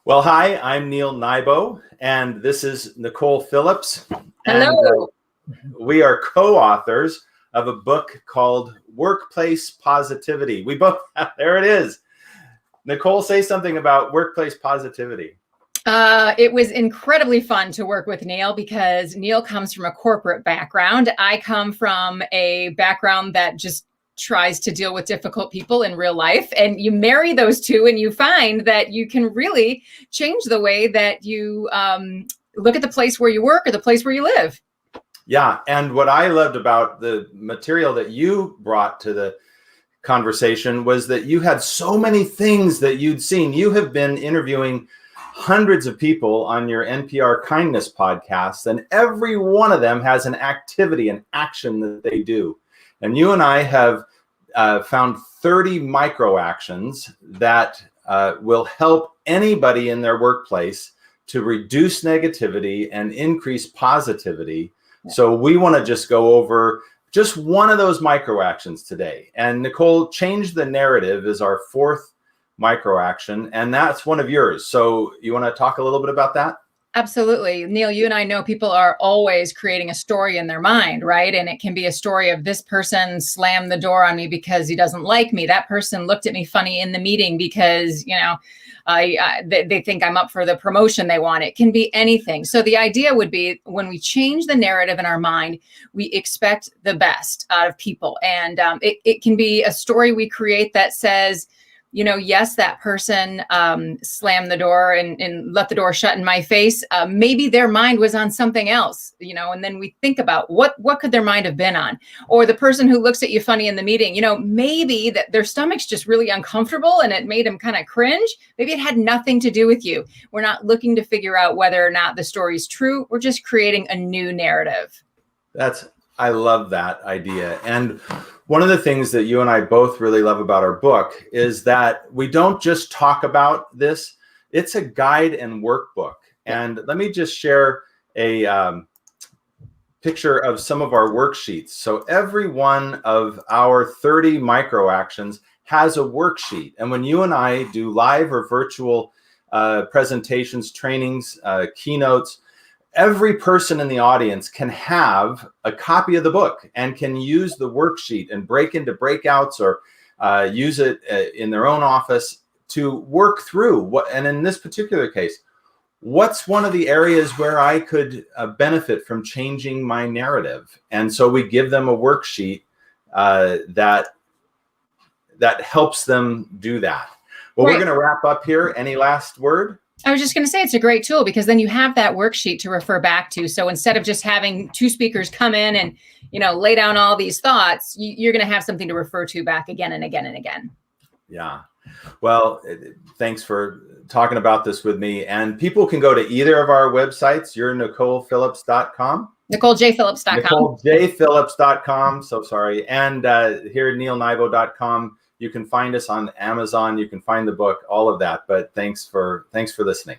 Well, hi, I'm Neil Nybo, and this is Nicole Phillips. Hello. And we are co-authors of a book called Workplace Positivity. We both, there it is. Nicole, say something about workplace positivity. It was incredibly fun to work with Neil because Neil comes from a corporate background. I come from a background that just tries to deal with difficult people in real life. And you marry those two and you find that you can really change the way that you look at the place where you work or the place where you live. Yeah, and what I loved about the material that you brought to the conversation was that you had so many things that you'd seen. You have been interviewing hundreds of people on your NPR Kindness podcast, and every one of them has an activity, an action that they do. And you and I have found 30 micro actions that will help anybody in their workplace to reduce negativity and increase positivity. Yeah. So we want to just go over just one of those micro actions today. And Nicole, change the narrative is our fourth micro action, and that's one of yours. So you want to talk a little bit about that? Absolutely. Neil, you and I know people are always creating a story in their mind, right? And it can be a story of this person slammed the door on me because he doesn't like me. That person looked at me funny in the meeting because, they think I'm up for the promotion they want. It can be anything. So the idea would be when we change the narrative in our mind, we expect the best out of people. And it can be a story we create that says, yes, that person slammed the door and let the door shut in my face. Maybe their mind was on something else, and then we think about what could their mind have been on? Or the person who looks at you funny in the meeting, maybe that their stomach's just really uncomfortable and it made them kind of cringe. Maybe it had nothing to do with you. We're not looking to figure out whether or not the story's true. We're just creating a new narrative. I love that idea. And one of the things that you and I both really love about our book is that we don't just talk about this. It's a guide and workbook. And let me just share a picture of some of our worksheets. So every one of our 30 micro actions has a worksheet. And when you and I do live or virtual presentations, trainings, keynotes, every person in the audience can have a copy of the book and can use the worksheet and break into breakouts or use it in their own office to work through what. And in this particular case, what's one of the areas where I could benefit from changing my narrative? And so we give them a worksheet that helps them do that. Well, We're going to wrap up here. Any last word? I was just going to say it's a great tool because then you have that worksheet to refer back to. So instead of just having two speakers come in and, lay down all these thoughts, you're going to have something to refer to back again and again and again. Yeah. Well, thanks for talking about this with me. And people can go to either of our websites. You're NicolePhillips.com. NicoleJPhillips.com. NicoleJPhillips.com. So sorry. And here at NeilNybo.com. You can find us on Amazon. You can find the book, all of that. But thanks for listening.